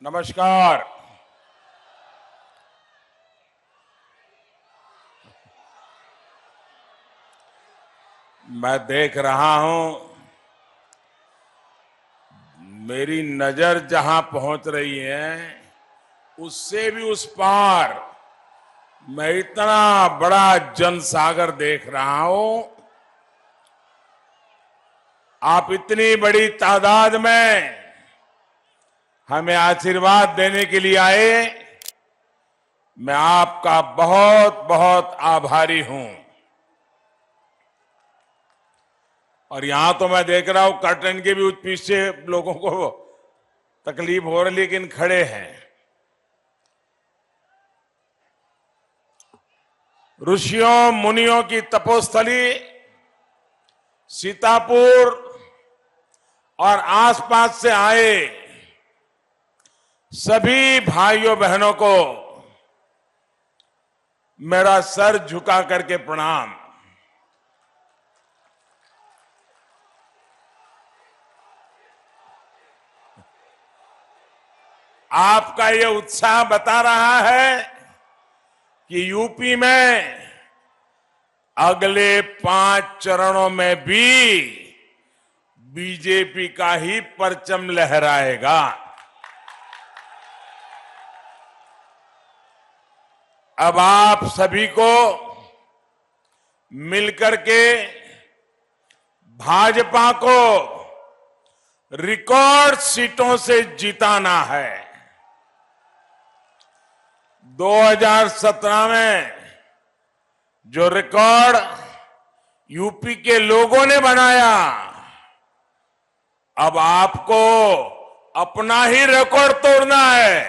नमस्कार। मैं देख रहा हूं, मेरी नजर जहां पहुंच रही है उससे भी उस पार मैं इतना बड़ा जनसागर देख रहा हूं। आप इतनी बड़ी तादाद में हमें आशीर्वाद देने के लिए आए, मैं आपका बहुत बहुत आभारी हूं। और यहां तो मैं देख रहा हूं कर्टन के भी पीछे लोगों को तकलीफ हो रही, लेकिन खड़े हैं। ऋषियों मुनियों की तपोस्थली सीतापुर और आसपास से आए सभी भाइयों बहनों को मेरा सर झुका करके प्रणाम। आपका ये उत्साह बता रहा है कि यूपी में अगले 5 चरणों में भी बीजेपी का ही परचम लहराएगा। अब आप सभी को मिलकर के भाजपा को रिकॉर्ड सीटों से जिताना है। 2017 में जो रिकॉर्ड यूपी के लोगों ने बनाया, अब आपको अपना ही रिकॉर्ड तोड़ना है।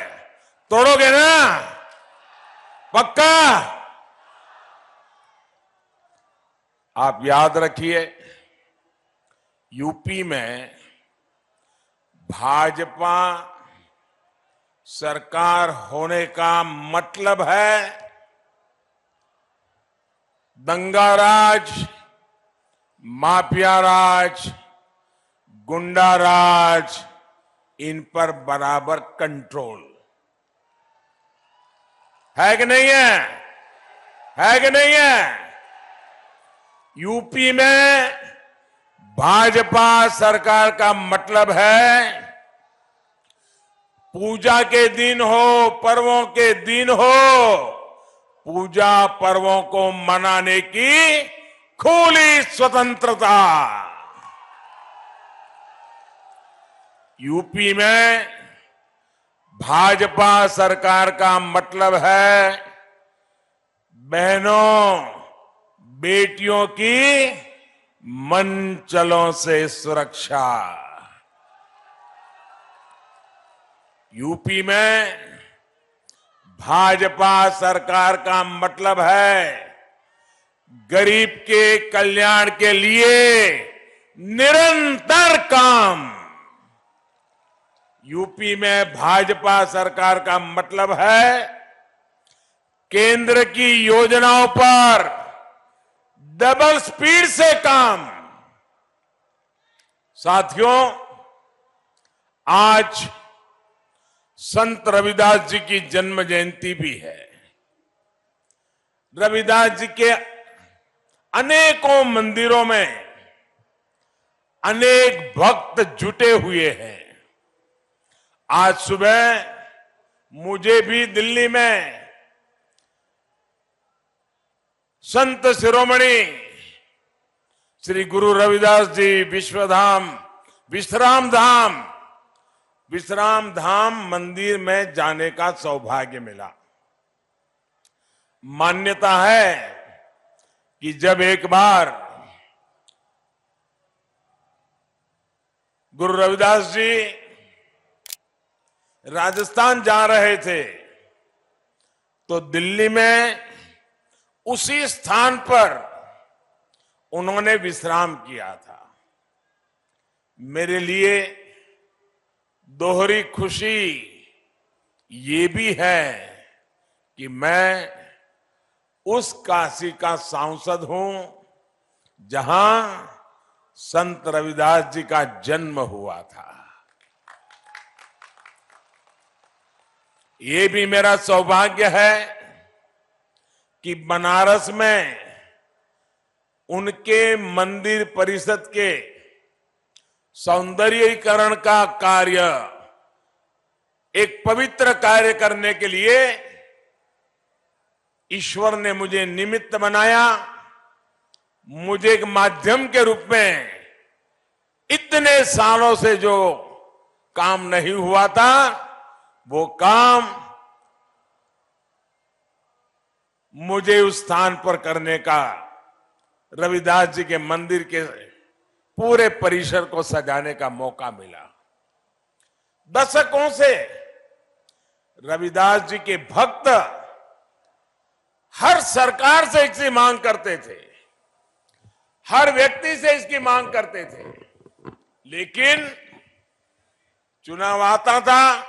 तोड़ोगे ना? पक्का? आप याद रखिए, यूपी में भाजपा सरकार होने का मतलब है दंगा राज, माफिया राज, गुंडा राज, इन पर बराबर कंट्रोल है कि नहीं है? है कि नहीं है? यूपी में भाजपा सरकार का मतलब है पूजा के दिन हो, पर्वों के दिन हो, पूजा पर्वों को मनाने की खुली स्वतंत्रता। यूपी में भाजपा सरकार का मतलब है बहनों बेटियों की मनचलों से सुरक्षा। यूपी में भाजपा सरकार का मतलब है गरीब के कल्याण के लिए निरंतर काम। यूपी में भाजपा सरकार का मतलब है केंद्र की योजनाओं पर डबल स्पीड से काम। साथियों, आज संत रविदास जी की जन्म जयंती भी है। रविदास जी के अनेकों मंदिरों में अनेक भक्त जुटे हुए हैं। आज सुबह मुझे भी दिल्ली में संत शिरोमणि श्री गुरु रविदास जी विश्राम धाम मंदिर में जाने का सौभाग्य मिला। मान्यता है कि जब एक बार गुरु रविदास जी राजस्थान जा रहे थे तो दिल्ली में उसी स्थान पर उन्होंने विश्राम किया था। मेरे लिए दोहरी खुशी ये भी है कि मैं उस काशी का सांसद हूं जहां संत रविदास जी का जन्म हुआ था। ये भी मेरा सौभाग्य है कि बनारस में उनके मंदिर परिषद के सौंदर्यीकरण का कार्य, एक पवित्र कार्य करने के लिए ईश्वर ने मुझे निमित्त बनाया। मुझे एक माध्यम के रूप में इतने सालों से जो काम नहीं हुआ था, वो काम मुझे उस स्थान पर करने का, रविदास जी के मंदिर के पूरे परिसर को सजाने का मौका मिला। दशकों से रविदास जी के भक्त हर सरकार से इसकी मांग करते थे, हर व्यक्ति से इसकी मांग करते थे, लेकिन चुनाव आता था,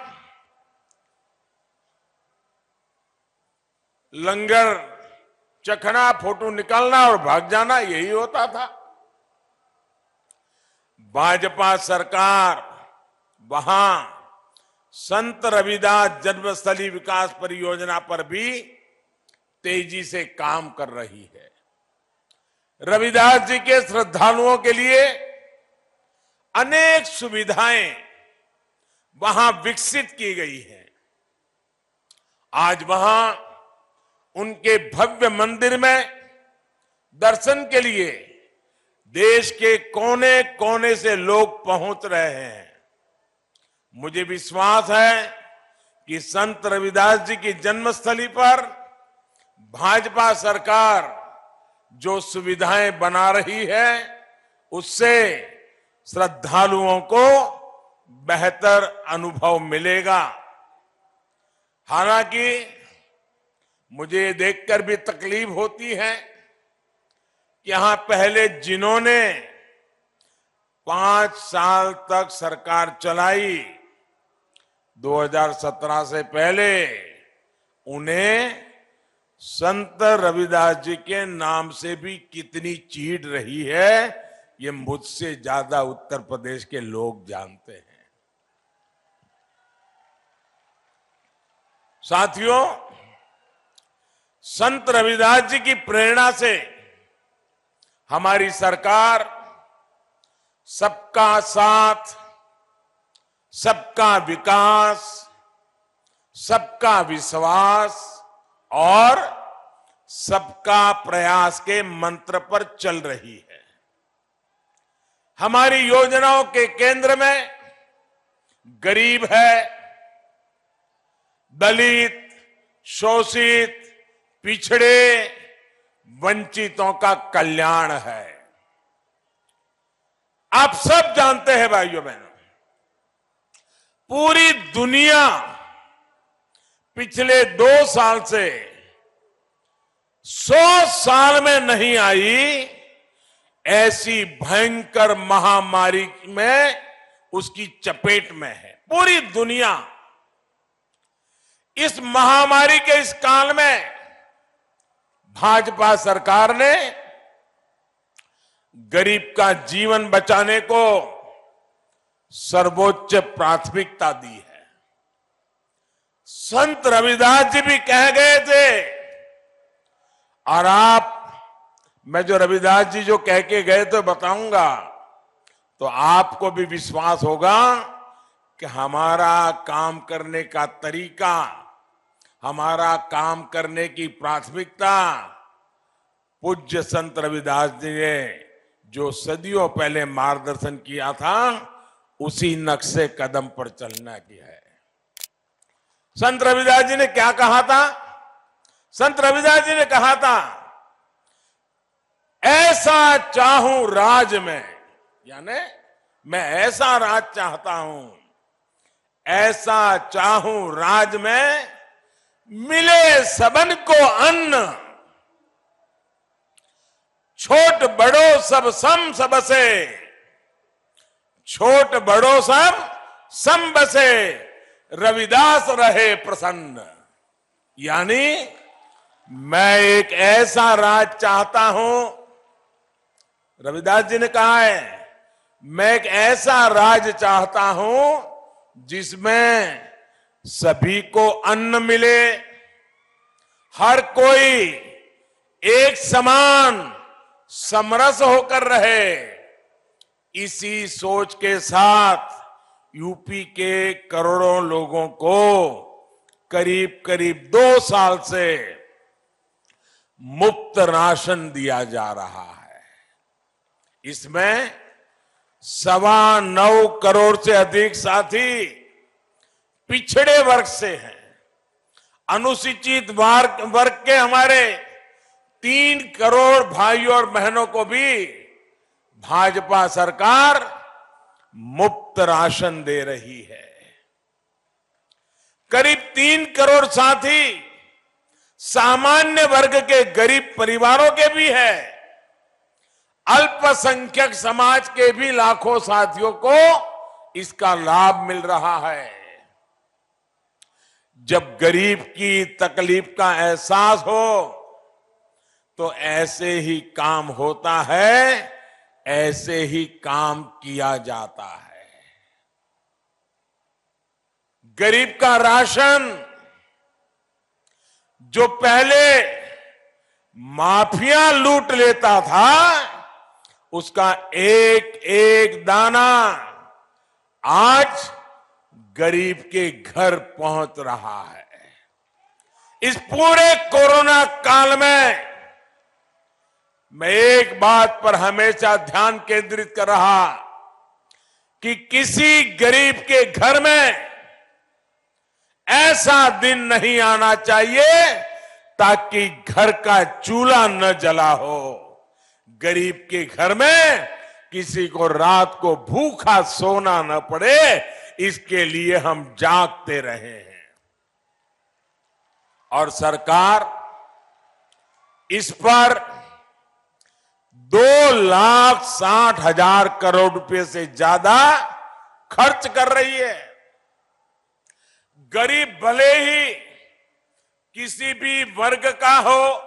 लंगर चखना, फोटो निकालना और भाग जाना, यही होता था। भाजपा सरकार वहां संत रविदास जन्मस्थली विकास परियोजना पर भी तेजी से काम कर रही है। रविदास जी के श्रद्धालुओं के लिए अनेक सुविधाएं वहां विकसित की गई हैं। आज वहां उनके भव्य मंदिर में दर्शन के लिए देश के कोने कोने से लोग पहुंच रहे हैं। मुझे विश्वास है कि संत रविदास जी की जन्मस्थली पर भाजपा सरकार जो सुविधाएं बना रही है, उससे श्रद्धालुओं को बेहतर अनुभव मिलेगा। हालांकि मुझे देखकर भी तकलीफ होती है कि यहां पहले जिन्होंने 5 साल तक सरकार चलाई, 2017 से पहले, उन्हें संत रविदास जी के नाम से भी कितनी चीड़ रही है, ये मुझसे ज्यादा उत्तर प्रदेश के लोग जानते हैं। साथियों, संत रविदास जी की प्रेरणा से हमारी सरकार सबका साथ, सबका विकास, सबका विश्वास और सबका प्रयास के मंत्र पर चल रही है। हमारी योजनाओं के केंद्र में गरीब है, दलित, शोषित, पिछड़े, वंचितों का कल्याण है। आप सब जानते हैं भाइयों बहनों, पूरी दुनिया पिछले 2 साल से 100 साल में नहीं आई ऐसी भयंकर महामारी में उसकी चपेट में है। पूरी दुनिया इस महामारी के इस काल में भाजपा सरकार ने गरीब का जीवन बचाने को सर्वोच्च प्राथमिकता दी है। संत रविदास जी भी कह गए थे, और मैं जो रविदास जी जो कह के गए तो बताऊंगा, तो आपको भी विश्वास होगा कि हमारा काम करने का तरीका, हमारा काम करने की प्राथमिकता पूज्य संत रविदास जी ने जो सदियों पहले मार्गदर्शन किया था, उसी नक्शे कदम पर चलना की है। संत रविदास जी ने क्या कहा था? संत रविदास जी ने कहा था, ऐसा चाहूं राज में, यानी मैं ऐसा राज चाहता हूं, ऐसा चाहूं राज में मिले सबन को अन्न, छोट बड़ो सब सम सबसे, छोट बड़ो सब सम बसे, रविदास रहे प्रसन्न। यानी मैं एक ऐसा राज चाहता हूं, रविदास जी ने कहा है, मैं एक ऐसा राज चाहता हूं जिसमें सभी को अन्न मिले, हर कोई एक समान समरस होकर रहे, इसी सोच के साथ यूपी के करोड़ों लोगों को करीब करीब 2 साल से मुफ्त राशन दिया जा रहा है। इसमें 9.25 करोड़ से अधिक साथी पिछड़े वर्ग से हैं। अनुसूचित वर्ग के हमारे 3 करोड़ भाइयों और बहनों को भी भाजपा सरकार मुफ्त राशन दे रही है। करीब 3 करोड़ साथी सामान्य वर्ग के गरीब परिवारों के भी है। अल्पसंख्यक समाज के भी लाखों साथियों को इसका लाभ मिल रहा है। जब गरीब की तकलीफ का एहसास हो तो ऐसे ही काम होता है, ऐसे ही काम किया जाता है। गरीब का राशन जो पहले माफिया लूट लेता था, उसका एक एक दाना आज गरीब के घर पहुंच रहा है। इस पूरे कोरोना काल में मैं एक बात पर हमेशा ध्यान केंद्रित कर रहा कि किसी गरीब के घर में ऐसा दिन नहीं आना चाहिए ताकि घर का चूल्हा न जला हो। गरीब के घर में किसी को रात को भूखा सोना न पड़े, इसके लिए हम जागते रहे हैं। और सरकार इस पर 2,60,000 करोड़ रुपए से ज्यादा खर्च कर रही है। गरीब भले ही किसी भी वर्ग का हो,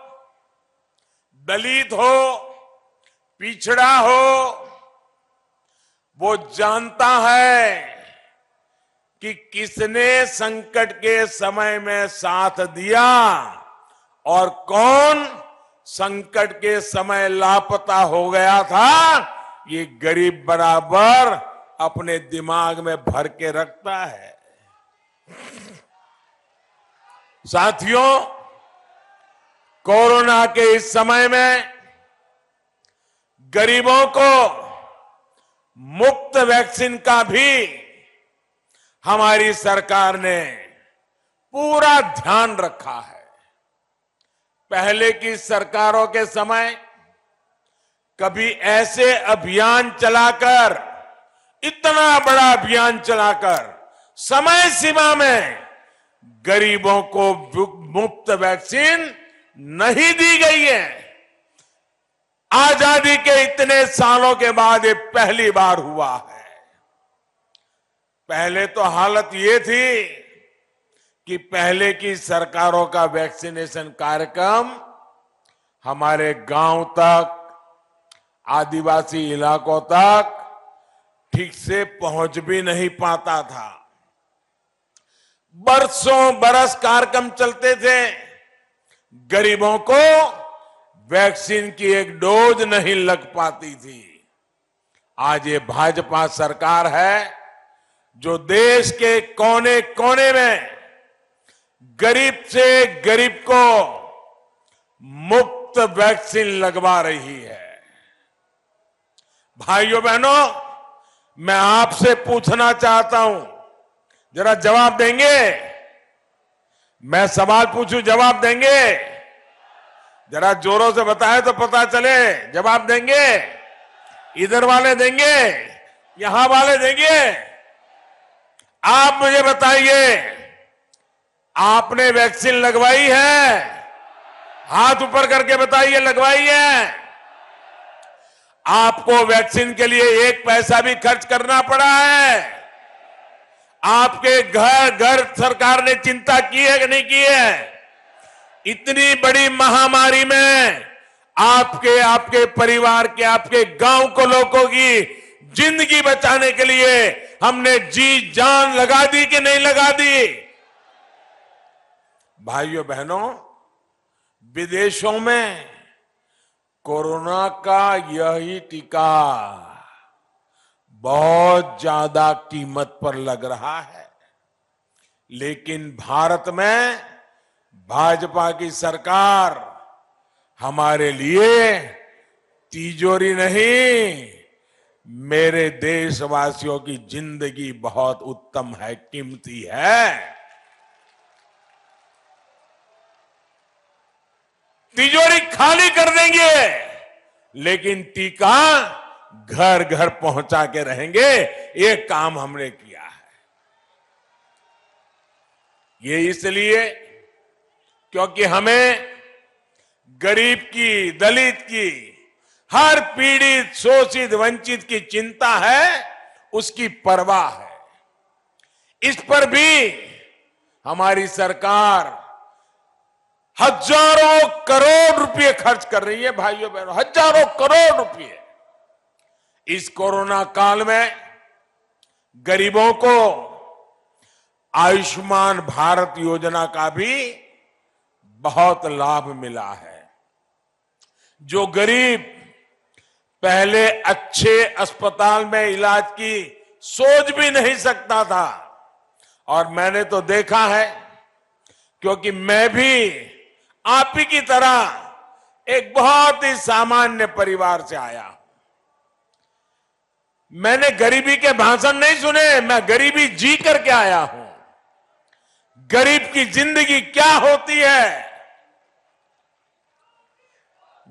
दलित हो, पिछड़ा हो, वो जानता है कि किसने संकट के समय में साथ दिया और कौन संकट के समय लापता हो गया था। ये गरीब बराबर अपने दिमाग में भर के रखता है। साथियों, कोरोना के इस समय में गरीबों को मुफ्त वैक्सीन का भी हमारी सरकार ने पूरा ध्यान रखा है। पहले की सरकारों के समय कभी ऐसे अभियान चलाकर, इतना बड़ा अभियान चलाकर समय सीमा में गरीबों को मुफ्त वैक्सीन नहीं दी गई है। आजादी के इतने सालों के बाद ये पहली बार हुआ है। पहले तो हालत ये थी कि पहले की सरकारों का वैक्सीनेशन कार्यक्रम हमारे गांव तक, आदिवासी इलाकों तक ठीक से पहुंच भी नहीं पाता था। बरसों बरस कार्यक्रम चलते थे, गरीबों को वैक्सीन की एक डोज नहीं लग पाती थी। आज ये भाजपा सरकार है जो देश के कोने कोने में गरीब से गरीब को मुफ्त वैक्सीन लगवा रही है। भाइयों बहनों, मैं आपसे पूछना चाहता हूं, जरा जवाब देंगे? मैं सवाल पूछूं, जवाब देंगे? जरा जोरों से बताएं तो पता चले। जवाब देंगे? इधर वाले देंगे, यहां वाले देंगे? आप मुझे बताइए, आपने वैक्सीन लगवाई है? हाथ ऊपर करके बताइए, लगवाई है? आपको वैक्सीन के लिए एक पैसा भी खर्च करना पड़ा है? आपके घर घर सरकार ने चिंता की है कि नहीं की है? इतनी बड़ी महामारी में आपके परिवार के, आपके गांव को, लोगों की जिंदगी बचाने के लिए हमने जी जान लगा दी कि नहीं लगा दी? भाइयों बहनों, विदेशों में कोरोना का यही टीका बहुत ज्यादा कीमत पर लग रहा है, लेकिन भारत में भाजपा की सरकार हमारे लिए तिजोरी नहीं, मेरे देशवासियों की जिंदगी बहुत उत्तम है, कीमती है। तिजोरी खाली कर देंगे, लेकिन टीका घर घर पहुंचा के रहेंगे। ये काम हमने किया है। ये इसलिए क्योंकि हमें गरीब की, दलित की, हर पीड़ित, शोषित, वंचित की चिंता है, उसकी परवाह है। इस पर भी हमारी सरकार हजारों करोड़ रुपए खर्च कर रही है। भाइयों बहनों, हजारों करोड़ रुपए इस कोरोना काल में गरीबों को आयुष्मान भारत योजना का भी बहुत लाभ मिला है। जो गरीब पहले अच्छे अस्पताल में इलाज की सोच भी नहीं सकता था, और मैंने तो देखा है, क्योंकि मैं भी आप ही की तरह एक बहुत ही सामान्य परिवार से आया हूं। मैंने गरीबी के भाषण नहीं सुने, मैं गरीबी जी करके आया हूं। गरीब की जिंदगी क्या होती है,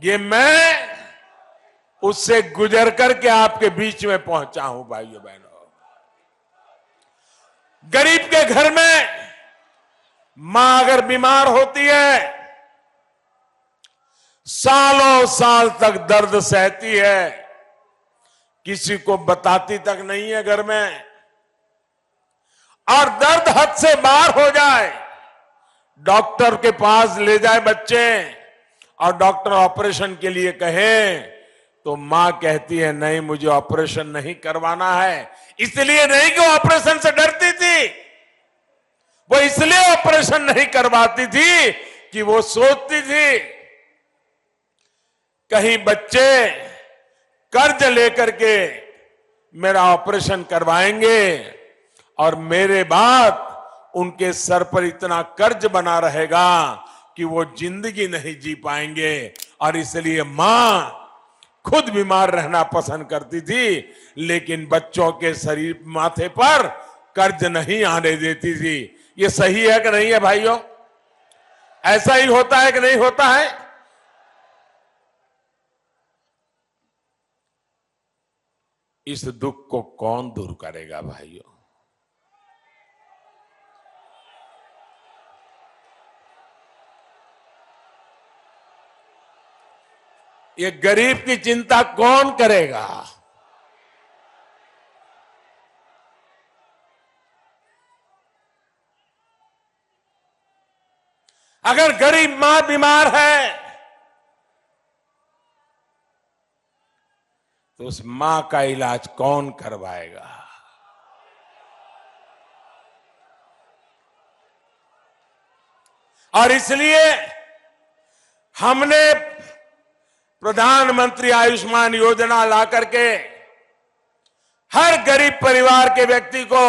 ये मैं उससे गुजर करके आपके बीच में पहुंचा हूं। भाइयों बहनों, गरीब के घर में मां अगर बीमार होती है, सालों साल तक दर्द सहती है, किसी को बताती तक नहीं है घर में, और दर्द हद से बाहर हो जाए, डॉक्टर के पास ले जाए बच्चे, और डॉक्टर ऑपरेशन के लिए कहे, तो मां कहती है नहीं, मुझे ऑपरेशन नहीं करवाना है। इसलिए नहीं कि ऑपरेशन से डरती थी, वो इसलिए ऑपरेशन नहीं करवाती थी कि वो सोचती थी कहीं बच्चे कर्ज लेकर के मेरा ऑपरेशन करवाएंगे और मेरे बाद उनके सर पर इतना कर्ज बना रहेगा कि वो जिंदगी नहीं जी पाएंगे। और इसलिए मां खुद बीमार रहना पसंद करती थी, लेकिन बच्चों के शरीर, माथे पर कर्ज नहीं आने देती थी। ये सही है कि नहीं है भाइयों? ऐसा ही होता है कि नहीं होता है? इस दुख को कौन दूर करेगा भाइयों? ये गरीब की चिंता कौन करेगा? अगर गरीब मां बीमार है तो उस मां का इलाज कौन करवाएगा? और इसलिए हमने प्रधानमंत्री आयुष्मान योजना ला करके हर गरीब परिवार के व्यक्ति को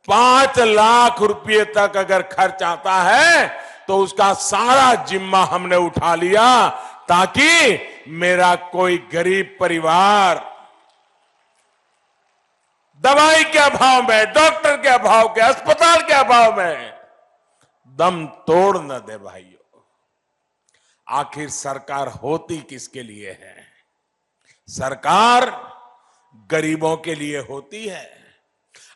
5 लाख रुपए तक अगर खर्च आता है तो उसका सारा जिम्मा हमने उठा लिया, ताकि मेरा कोई गरीब परिवार दवाई के अभाव में, डॉक्टर के अभाव के, अस्पताल के अभाव में दम तोड़ न दे। भाइयों, आखिर सरकार होती किसके लिए है? सरकार गरीबों के लिए होती है।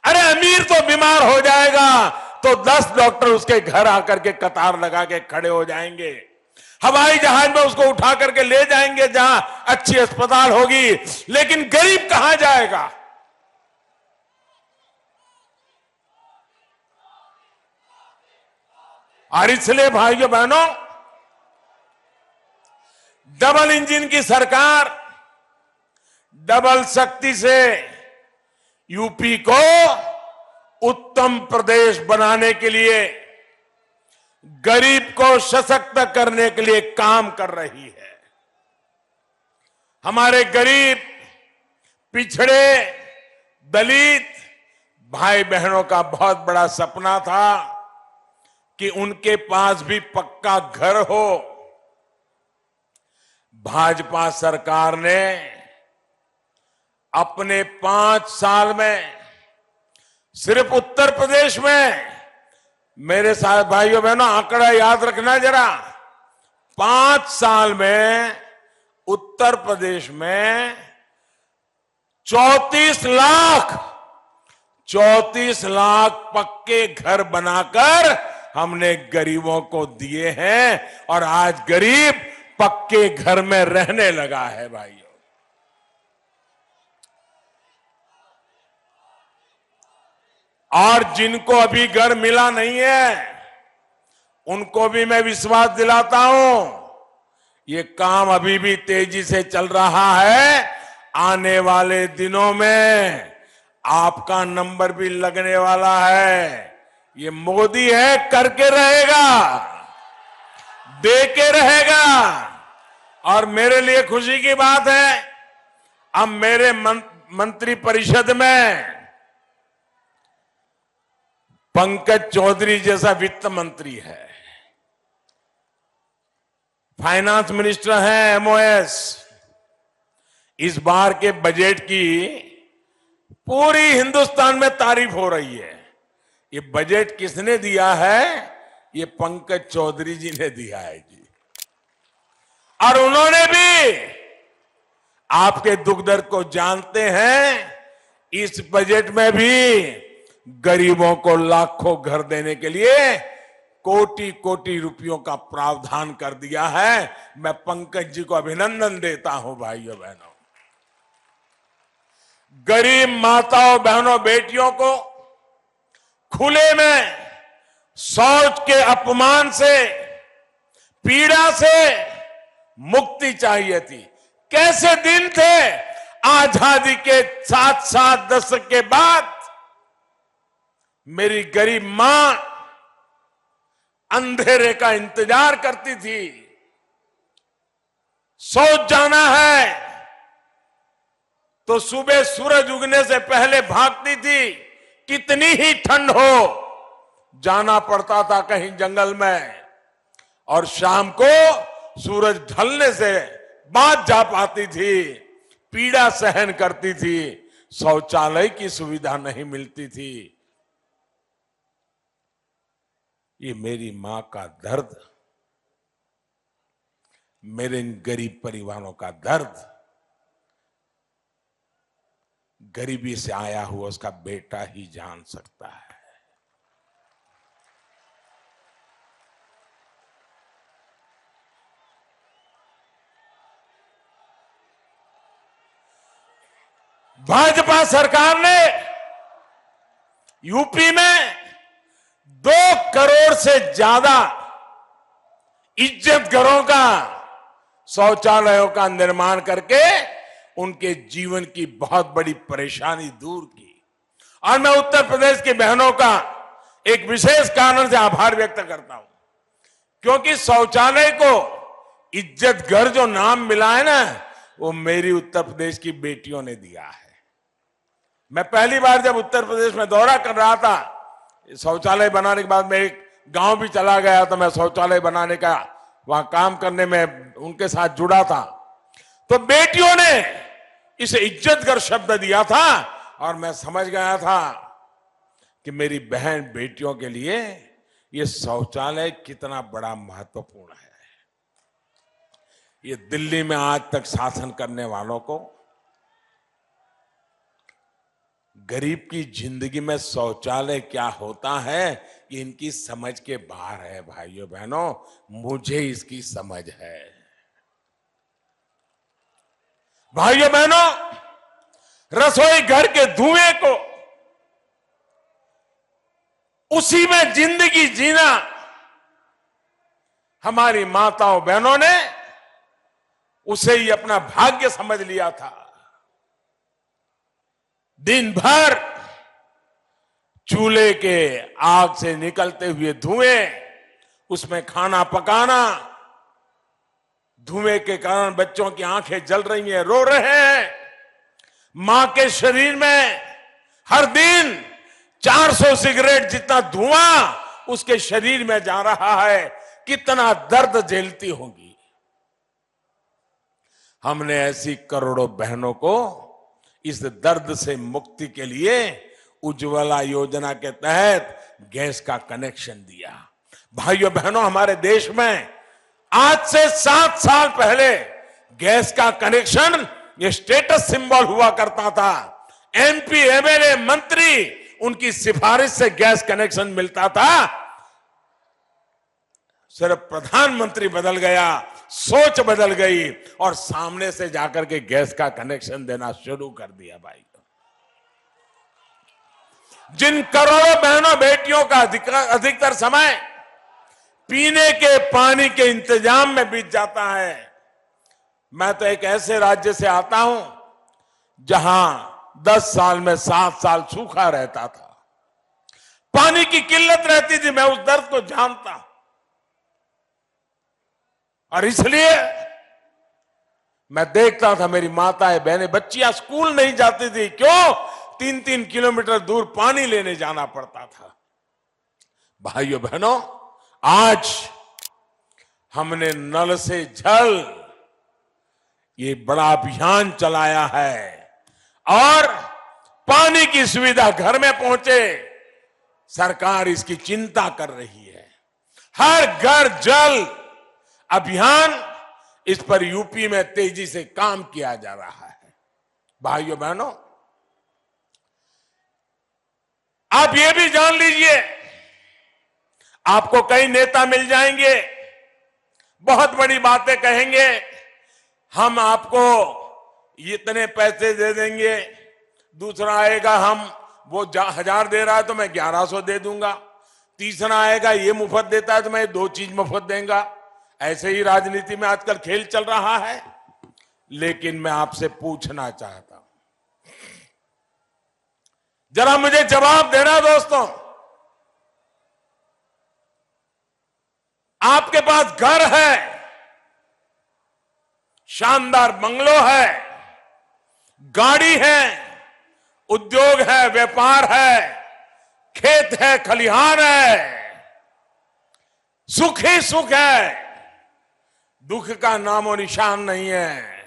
अरे अमीर तो बीमार हो जाएगा तो 10 डॉक्टर उसके घर आकर के कतार लगा के खड़े हो जाएंगे, हवाई जहाज में उसको उठा करके ले जाएंगे जहां अच्छी अस्पताल होगी, लेकिन गरीब कहां जाएगा? और इसलिए भाइयों बहनों, डबल इंजन की सरकार डबल शक्ति से यूपी को उत्तम प्रदेश बनाने के लिए गरीब को सशक्त करने के लिए काम कर रही है। हमारे गरीब, पिछड़े, दलित भाई बहनों का बहुत बड़ा सपना था कि उनके पास भी पक्का घर हो। भाजपा सरकार ने अपने 5 साल में सिर्फ उत्तर प्रदेश में, मेरे साथ भाइयों बहनों आंकड़ा याद रखना जरा, 5 साल में उत्तर प्रदेश में 34 लाख पक्के घर बनाकर हमने गरीबों को दिए हैं और आज गरीब पक्के घर में रहने लगा है भाइयों। और जिनको अभी घर मिला नहीं है उनको भी मैं विश्वास दिलाता हूं, ये काम अभी भी तेजी से चल रहा है। आने वाले दिनों में आपका नंबर भी लगने वाला है। ये मोदी है, करके रहेगा, दे के रहेगा। और मेरे लिए खुशी की बात है, अब मेरे मंत्री परिषद में पंकज चौधरी जैसा वित्त मंत्री है, फाइनेंस मिनिस्टर है, एमओएस। इस बार के बजट की पूरी हिंदुस्तान में तारीफ हो रही है। ये बजट किसने दिया है? ये पंकज चौधरी जी ने दिया है जी। और उन्होंने भी आपके दुख दर्द को जानते हैं। इस बजट में भी गरीबों को लाखों घर देने के लिए कोटि कोटि रुपयों का प्रावधान कर दिया है। मैं पंकज जी को अभिनंदन देता हूं भाइयों बहनों। गरीब माताओं बहनों बेटियों को खुले में शौच के अपमान से, पीड़ा से मुक्ति चाहिए थी। कैसे दिन थे आजादी के 7 दशक के बाद। मेरी गरीब मां अंधेरे का इंतजार करती थी। शौच जाना है तो सुबह सूरज उगने से पहले भागती थी, कितनी ही ठंड हो जाना पड़ता था कहीं जंगल में, और शाम को सूरज ढलने से बाद जा पाती थी। पीड़ा सहन करती थी, शौचालय की सुविधा नहीं मिलती थी। ये मेरी मां का दर्द, मेरे इन गरीब परिवारों का दर्द, गरीबी से आया हुआ उसका बेटा ही जान सकता है। भाजपा सरकार ने यूपी में 2 करोड़ से ज्यादा इज्जत घरों का, शौचालयों का निर्माण करके उनके जीवन की बहुत बड़ी परेशानी दूर की। और मैं उत्तर प्रदेश की बहनों का एक विशेष कारण से आभार व्यक्त करता हूं, क्योंकि शौचालय को इज्जत घर जो नाम मिला है ना, वो मेरी उत्तर प्रदेश की बेटियों ने दिया है। मैं पहली बार जब उत्तर प्रदेश में दौरा कर रहा था, शौचालय बनाने के बाद मैं एक गांव भी चला गया, तो मैं शौचालय बनाने का वहां काम करने में उनके साथ जुड़ा था। तो बेटियों ने इसे इज्जतघर शब्द दिया था और मैं समझ गया था कि मेरी बहन बेटियों के लिए ये शौचालय कितना बड़ा महत्वपूर्ण है। ये दिल्ली में आज तक शासन करने वालों को गरीब की जिंदगी में शौचालय क्या होता है ये इनकी समझ के बाहर है भाइयों बहनों। मुझे इसकी समझ है। भाइयों बहनों, रसोई घर के धुएं को, उसी में जिंदगी जीना हमारी माताओं बहनों ने उसे ही अपना भाग्य समझ लिया था। दिन भर चूल्हे के आग से निकलते हुए धुएं उसमें खाना पकाना, धुएं के कारण बच्चों की आंखें जल रही हैं, रो रहे हैं। मां के शरीर में हर दिन 400 सिगरेट जितना धुआं उसके शरीर में जा रहा है, कितना दर्द झेलती होगी। हमने ऐसी करोड़ों बहनों को इस दर्द से मुक्ति के लिए उज्ज्वला योजना के तहत गैस का कनेक्शन दिया। भाइयों बहनों, हमारे देश में आज से 7 साल पहले गैस का कनेक्शन ये स्टेटस सिंबल हुआ करता था। एमपी, एमएलए, मंत्री, उनकी सिफारिश से गैस कनेक्शन मिलता था। सिर्फ प्रधानमंत्री बदल गया, सोच बदल गई और सामने से जाकर के गैस का कनेक्शन देना शुरू कर दिया। भाई, जिन करोड़ों बहनों बेटियों का अधिकतर समय पीने के पानी के इंतजाम में बीत जाता है। मैं तो एक ऐसे राज्य से आता हूं जहां 10 साल में 7 साल सूखा रहता था, पानी की किल्लत रहती थी। मैं उस दर्द को जानता हूं और इसलिए मैं देखता था मेरी माताएं बहनें, बच्चियां स्कूल नहीं जाती थी। क्यों? 3-3 किलोमीटर दूर पानी लेने जाना पड़ता था। भाइयों बहनों, आज हमने नल से जल ये बड़ा अभियान चलाया है और पानी की सुविधा घर में पहुंचे, सरकार इसकी चिंता कर रही है। हर घर जल अभियान, इस पर यूपी में तेजी से काम किया जा रहा है। भाइयों बहनों, आप ये भी जान लीजिए, आपको कई नेता मिल जाएंगे, बहुत बड़ी बातें कहेंगे, हम आपको इतने पैसे दे देंगे। दूसरा आएगा, हम वो 1000 दे रहा है तो मैं 1100 दे दूंगा। तीसरा आएगा, ये मुफ्त देता है तो मैं 2 चीज मुफ्त देंगे। ऐसे ही राजनीति में आजकल खेल चल रहा है। लेकिन मैं आपसे पूछना चाहता हूं, जरा मुझे जवाब देना दोस्तों, आपके पास घर है, शानदार बंगलो है, गाड़ी है, उद्योग है, व्यापार है, खेत है, खलिहान है, सुख ही सुख है, दुख का नामो निशान नहीं है।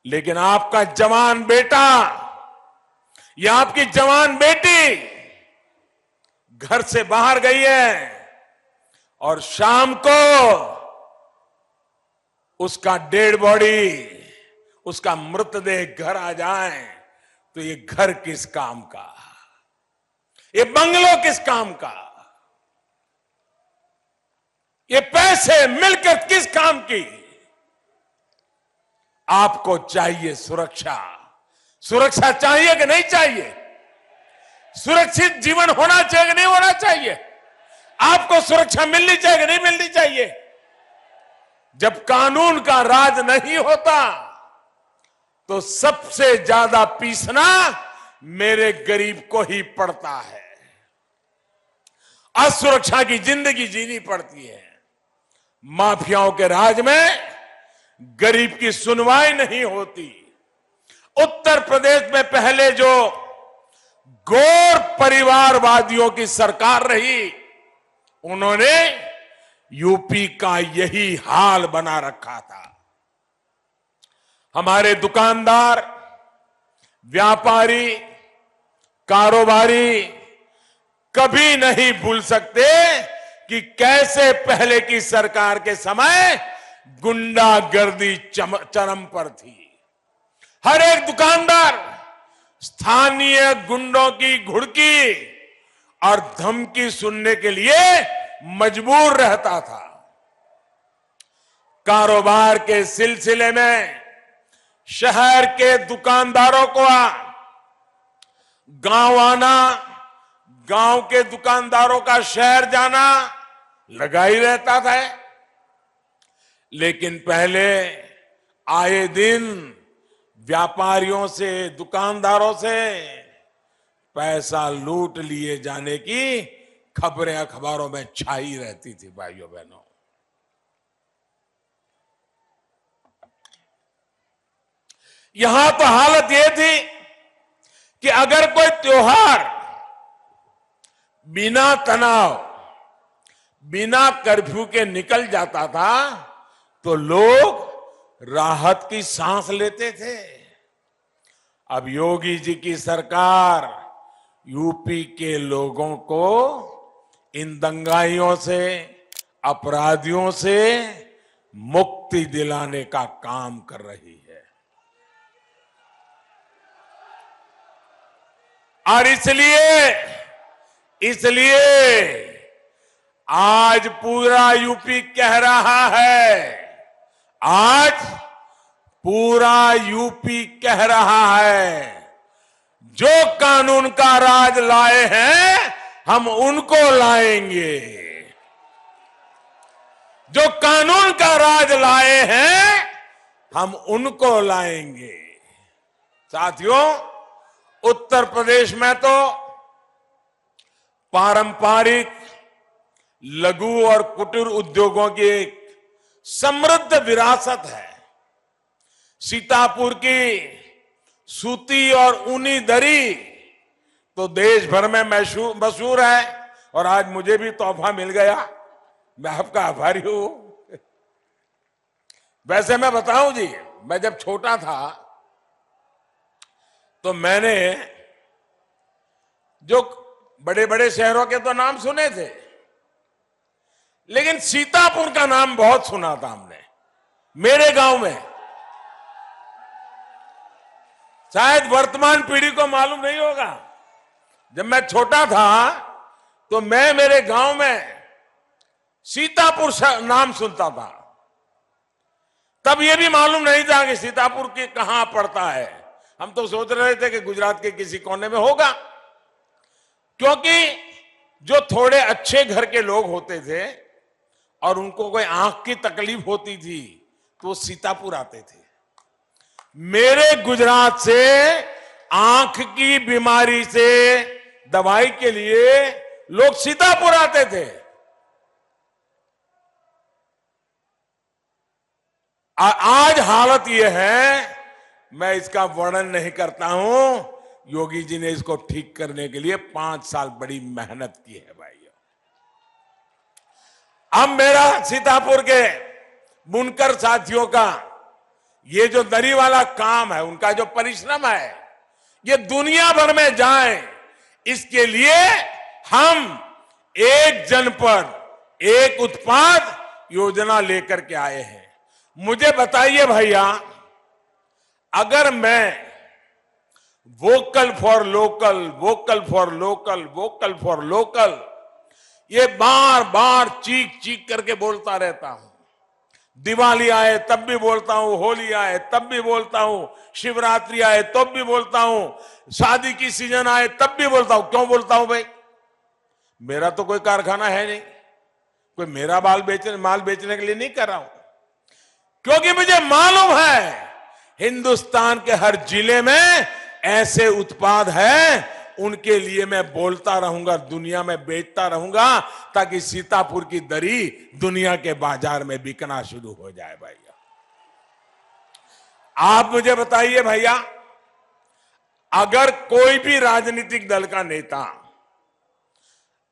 लेकिन आपका जवान बेटा या आपकी जवान बेटी घर से बाहर गई है और शाम को उसका डेड बॉडी, उसका मृतदेह घर आ जाए तो ये घर किस काम का, ये बंगलो किस काम का, ये पैसे मिलकर किस काम की? आपको चाहिए सुरक्षा। सुरक्षा चाहिए कि नहीं चाहिए? सुरक्षित जीवन होना चाहिए कि नहीं होना चाहिए? आपको सुरक्षा मिलनी चाहिए कि नहीं मिलनी चाहिए? जब कानून का राज नहीं होता तो सबसे ज्यादा पीसना मेरे गरीब को ही पड़ता है। असुरक्षा की जिंदगी जीनी पड़ती है। माफियाओं के राज में गरीब की सुनवाई नहीं होती। उत्तर प्रदेश में पहले जो गौर परिवारवादियों की सरकार रही, उन्होंने यूपी का यही हाल बना रखा था। हमारे दुकानदार, व्यापारी, कारोबारी कभी नहीं भूल सकते कि कैसे पहले की सरकार के समय गुंडागर्दी चरम पर थी। हर एक दुकानदार स्थानीय गुंडों की घुड़की और धमकी सुनने के लिए मजबूर रहता था। कारोबार के सिलसिले में शहर के दुकानदारों को गांव आना, गांव के दुकानदारों का शहर जाना लगा ही रहता था। लेकिन पहले आए दिन व्यापारियों से, दुकानदारों से पैसा लूट लिए जाने की खबरें अखबारों में छाई रहती थी भाइयों बहनों। यहां तो हालत यह थी कि अगर कोई त्योहार बिना तनाव, बिना कर्फ्यू के निकल जाता था तो लोग राहत की सांस लेते थे। अब योगी जी की सरकार यूपी के लोगों को इन दंगाइयों से, अपराधियों से मुक्ति दिलाने का काम कर रही है। और इसलिए आज पूरा यूपी कह रहा है, आज पूरा यूपी कह रहा है, जो कानून का राज लाए हैं हम उनको लाएंगे। जो कानून का राज लाए हैं हम उनको लाएंगे। साथियों, उत्तर प्रदेश में तो पारंपरिक लघु और कुटीर उद्योगों की एक समृद्ध विरासत है। सीतापुर की सूती और ऊनी दरी तो देश भर में मशहूर है और आज मुझे भी तोहफा मिल गया, मैं आपका आभारी हूं। वैसे मैं बताऊं जी, मैं जब छोटा था तो मैंने जो बड़े बड़े शहरों के तो नाम सुने थे, लेकिन सीतापुर का नाम बहुत सुना था हमने मेरे गांव में। शायद वर्तमान पीढ़ी को मालूम नहीं होगा, जब मैं छोटा था तो मैं मेरे गांव में सीतापुर नाम सुनता था। तब यह भी मालूम नहीं था कि सीतापुर के कहां पड़ता है। हम तो सोच रहे थे कि गुजरात के किसी कोने में होगा, क्योंकि जो थोड़े अच्छे घर के लोग होते थे और उनको कोई आंख की तकलीफ होती थी तो वो सीतापुर आते थे। मेरे गुजरात से आंख की बीमारी से दवाई के लिए लोग सीतापुर आते थे। आज हालत यह है, मैं इसका वर्णन नहीं करता हूं। योगी जी ने इसको ठीक करने के लिए 5 साल बड़ी मेहनत की है भाइयों। अब मेरा सीतापुर के बुनकर साथियों का ये जो दरी वाला काम है, उनका जो परिश्रम है, ये दुनिया भर में जाए, इसके लिए हम एक जनपद एक उत्पाद योजना लेकर के आए हैं। मुझे बताइए भैया, अगर मैं vocal for local, vocal for local, vocal for local ये बार बार चीख चीख करके बोलता रहता हूं, दिवाली आए तब भी बोलता हूं, होली आए तब भी बोलता हूं, शिवरात्रि आए तब भी बोलता हूं, शादी की सीजन आए तब भी बोलता हूं। क्यों बोलता हूं भाई? मेरा तो कोई कारखाना है नहीं, कोई मेरा माल बेचने के लिए नहीं कर रहा हूं, क्योंकि मुझे मालूम है हिंदुस्तान के हर जिले में ऐसे उत्पाद हैं, उनके लिए मैं बोलता रहूंगा, दुनिया में बेचता रहूंगा, ताकि सीतापुर की दरी दुनिया के बाजार में बिकना शुरू हो जाए। भैया आप मुझे बताइए भैया, अगर कोई भी राजनीतिक दल का नेता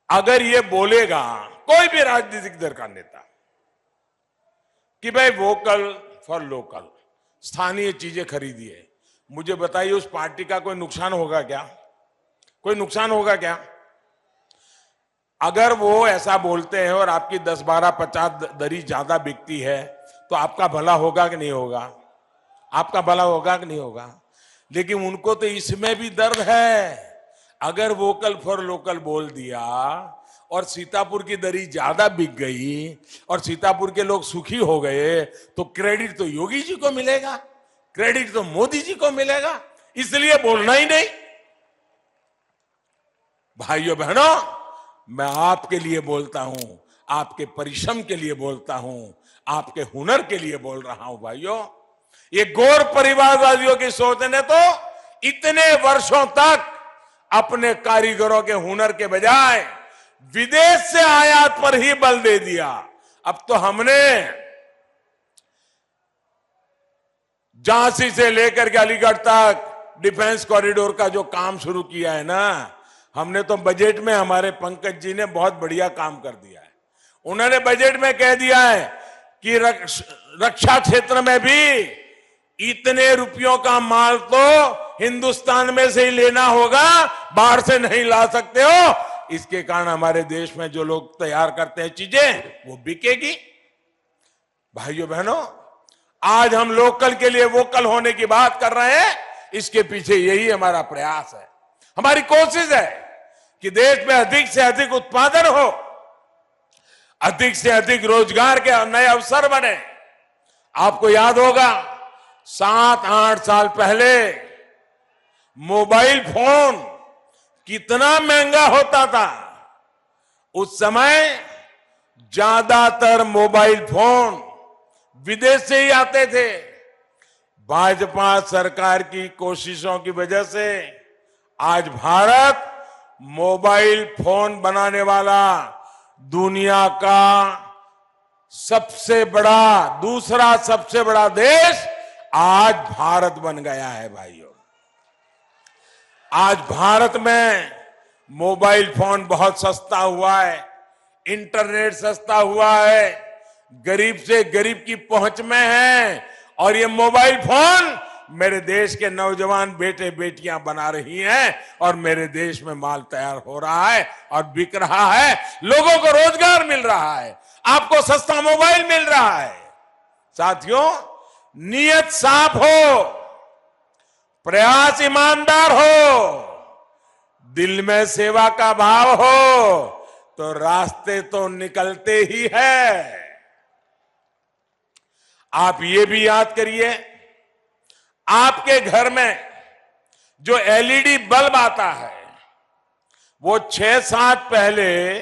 अगर ये बोलेगा, कोई भी राजनीतिक दल का नेता, कि भाई वोकल फॉर लोकल, स्थानीय चीजें खरीदिए, मुझे बताइए उस पार्टी का कोई नुकसान होगा क्या? कोई नुकसान होगा क्या? अगर वो ऐसा बोलते हैं और आपकी 10, 12, 50 दरी ज्यादा बिकती है तो आपका भला होगा कि नहीं होगा? आपका भला होगा कि नहीं होगा? लेकिन उनको तो इसमें भी दर्द है। अगर वोकल फॉर लोकल बोल दिया और सीतापुर की दरी ज्यादा बिक गई और सीतापुर के लोग सुखी हो गए, तो क्रेडिट तो योगी जी को मिलेगा, क्रेडिट तो मोदी जी को मिलेगा, इसलिए बोलना ही नहीं। भाइयों बहनों, मैं आपके लिए बोलता हूं, आपके परिश्रम के लिए बोलता हूं, आपके हुनर के लिए बोल रहा हूं। भाइयों, ये गौर परिवारवादियों की सोच ने तो इतने वर्षों तक अपने कारीगरों के हुनर के बजाय विदेश से आयात पर ही बल दे दिया। अब तो हमने झांसी से लेकर के अलीगढ़ तक डिफेंस कॉरिडोर का जो काम शुरू किया है ना, हमने तो बजट में, हमारे पंकज जी ने बहुत बढ़िया काम कर दिया है। उन्होंने बजट में कह दिया है कि रक्षा क्षेत्र में भी इतने रुपयों का माल तो हिंदुस्तान में से ही लेना होगा, बाहर से नहीं ला सकते हो। इसके कारण हमारे देश में जो लोग तैयार करते हैं चीजें, वो बिकेगी। भाइयों बहनों, आज हम लोकल के लिए वोकल होने की बात कर रहे हैं, इसके पीछे यही हमारा प्रयास है। हमारी कोशिश है कि देश में अधिक से अधिक उत्पादन हो, अधिक से अधिक रोजगार के नए अवसर बने। आपको याद होगा 7-8 साल पहले मोबाइल फोन कितना महंगा होता था। उस समय ज्यादातर मोबाइल फोन विदेश से ही आते थे। भाजपा सरकार की कोशिशों की वजह से आज भारत मोबाइल फोन बनाने वाला दुनिया का दूसरा सबसे बड़ा देश आज भारत बन गया है। भाइयों, आज भारत में मोबाइल फोन बहुत सस्ता हुआ है, इंटरनेट सस्ता हुआ है, गरीब से गरीब की पहुंच में है। और ये मोबाइल फोन मेरे देश के नौजवान बेटे बेटियां बना रही हैं और मेरे देश में माल तैयार हो रहा है और बिक रहा है। लोगों को रोजगार मिल रहा है, आपको सस्ता मोबाइल मिल रहा है। साथियों, नियत साफ हो, प्रयास ईमानदार हो, दिल में सेवा का भाव हो, तो रास्ते तो निकलते ही है। आप ये भी याद करिए, आपके घर में जो एलईडी बल्ब आता है, वो 6-7 पहले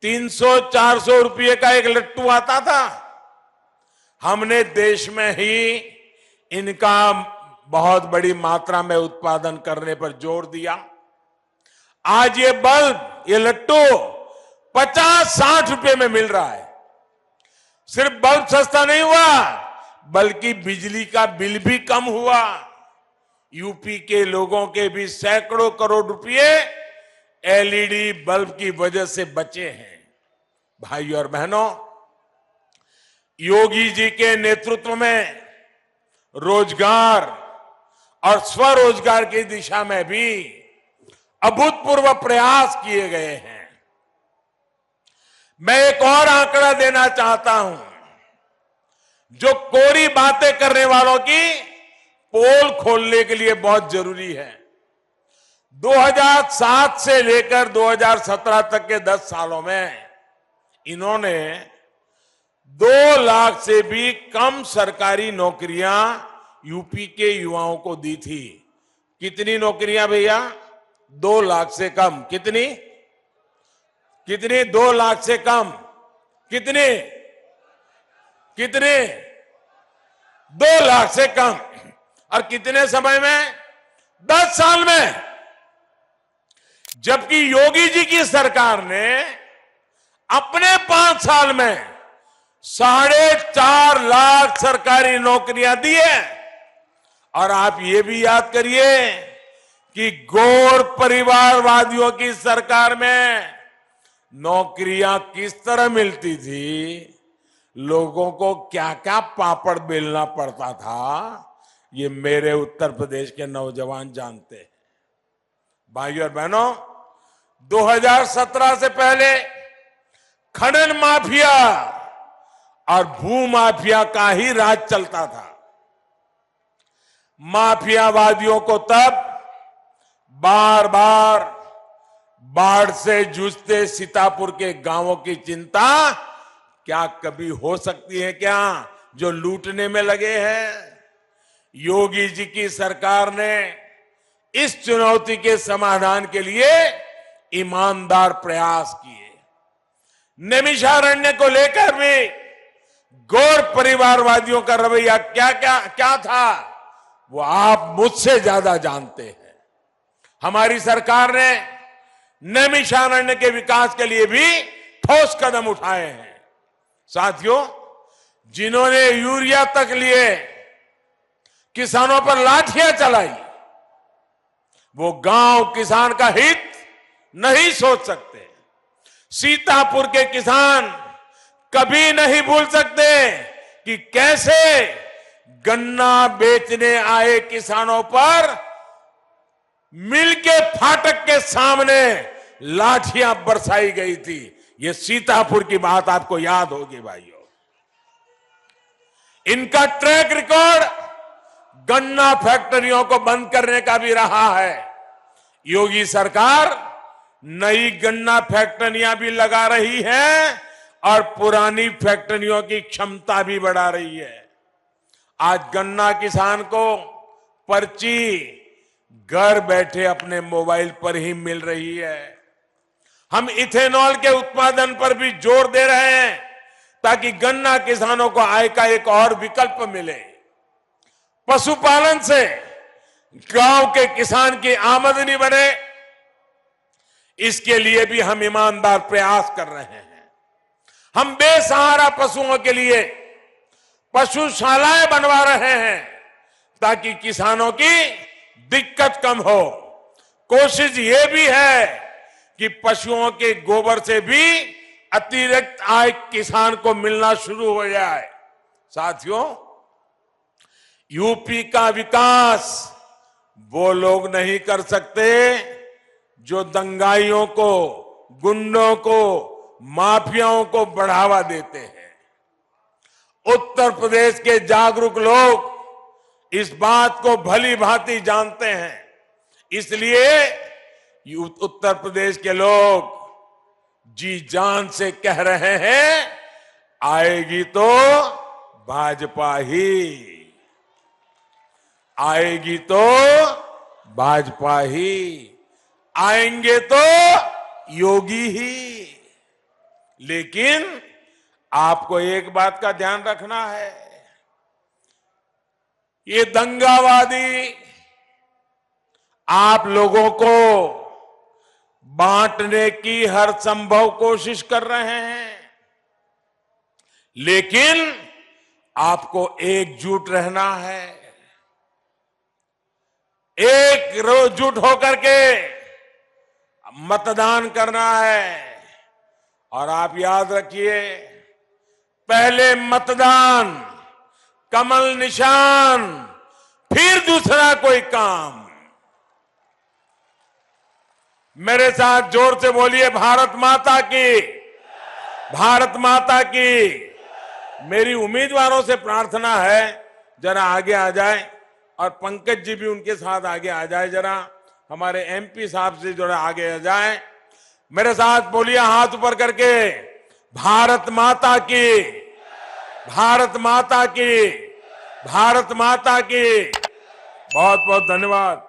300-400 रुपये का एक लट्टू आता था। हमने देश में ही इनका बहुत बड़ी मात्रा में उत्पादन करने पर जोर दिया। आज ये बल्ब, ये लट्टू 50-60 रुपये में मिल रहा है। सिर्फ बल्ब सस्ता नहीं हुआ, बल्कि बिजली का बिल भी कम हुआ। यूपी के लोगों के भी सैकड़ों करोड़ रुपए एलईडी बल्ब की वजह से बचे हैं। भाइयों और बहनों, योगी जी के नेतृत्व में रोजगार और स्वरोजगार की दिशा में भी अभूतपूर्व प्रयास किए गए हैं। मैं एक और आंकड़ा देना चाहता हूं, जो कोरी बातें करने वालों की पोल खोलने के लिए बहुत जरूरी है। 2007 से लेकर 2017 तक के 10 सालों में इन्होंने 2 लाख से भी कम सरकारी नौकरियां यूपी के युवाओं को दी थी। कितनी नौकरियां भैया? 2 लाख से कम। कितनी? 2 लाख से कम। कितने? 2 लाख से कम। और कितने समय में? 10 साल में। जबकि योगी जी की सरकार ने अपने 5 साल में 4.5 लाख सरकारी नौकरियां दी है। और आप ये भी याद करिए कि गौर परिवारवादियों की सरकार में नौकरियां किस तरह मिलती थी, लोगों को क्या क्या पापड़ बेलना पड़ता था, ये मेरे उत्तर प्रदेश के नौजवान जानते हैं। भाइयों और बहनों, 2017 से पहले खनन माफिया और भू माफिया का ही राज चलता था। माफियावादियों को तब बार बार बाढ़ से जूझते सीतापुर के गांवों की चिंता क्या कभी हो सकती है क्या, जो लूटने में लगे हैं? योगी जी की सरकार ने इस चुनौती के समाधान के लिए ईमानदार प्रयास किए। नैमिषारण्य को लेकर भी गौर परिवारवादियों का रवैया क्या था, वो आप मुझसे ज्यादा जानते हैं। हमारी सरकार ने नैमिषारण्य के विकास के लिए भी ठोस कदम उठाए हैं। साथियों, जिन्होंने यूरिया तक लिए किसानों पर लाठियां चलाई, वो गांव किसान का हित नहीं सोच सकते। सीतापुर के किसान कभी नहीं भूल सकते कि कैसे गन्ना बेचने आए किसानों पर मिल के फाटक के सामने लाठियां बरसाई गई थी। ये सीतापुर की बात आपको याद होगी भाइयों। इनका ट्रैक रिकॉर्ड गन्ना फैक्ट्रियों को बंद करने का भी रहा है। योगी सरकार नई गन्ना फैक्ट्रियां भी लगा रही है और पुरानी फैक्ट्रियों की क्षमता भी बढ़ा रही है। आज गन्ना किसान को पर्ची घर बैठे अपने मोबाइल पर ही मिल रही है। हम इथेनॉल के उत्पादन पर भी जोर दे रहे हैं ताकि गन्ना किसानों को आय का एक और विकल्प मिले। पशुपालन से गांव के किसान की आमदनी बढ़े, इसके लिए भी हम ईमानदार प्रयास कर रहे हैं। हम बेसहारा पशुओं के लिए पशुशालाएं बनवा रहे हैं ताकि किसानों की दिक्कत कम हो। कोशिश ये भी है कि पशुओं के गोबर से भी अतिरिक्त आय किसान को मिलना शुरू हो जाए। साथियों, यूपी का विकास वो लोग नहीं कर सकते जो दंगाइयों को, गुंडों को, माफियाओं को बढ़ावा देते हैं। उत्तर प्रदेश के जागरूक लोग इस बात को भली भांति जानते हैं। इसलिए उत्तर प्रदेश के लोग जी जान से कह रहे हैं, आएगी तो भाजपा ही, आएगी तो भाजपा ही, आएंगे तो योगी ही। लेकिन आपको एक बात का ध्यान रखना है, ये दंगावादी आप लोगों को बांटने की हर संभव कोशिश कर रहे हैं, लेकिन आपको एकजुट रहना है। एकजुट होकर के मतदान करना है। और आप याद रखिए, पहले मतदान, कमल निशान, फिर दूसरा कोई काम। मेरे साथ जोर से बोलिए, भारत माता की, भारत माता की। मेरी उम्मीदवारों से प्रार्थना है, जरा आगे आ जाए और पंकज जी भी उनके साथ आगे आ जाए। जरा हमारे एमपी साहब से जरा आगे आ जाए। मेरे साथ बोलिए हाथ ऊपर करके, भारत माता की, भारत माता की, भारत माता की। बहुत बहुत धन्यवाद।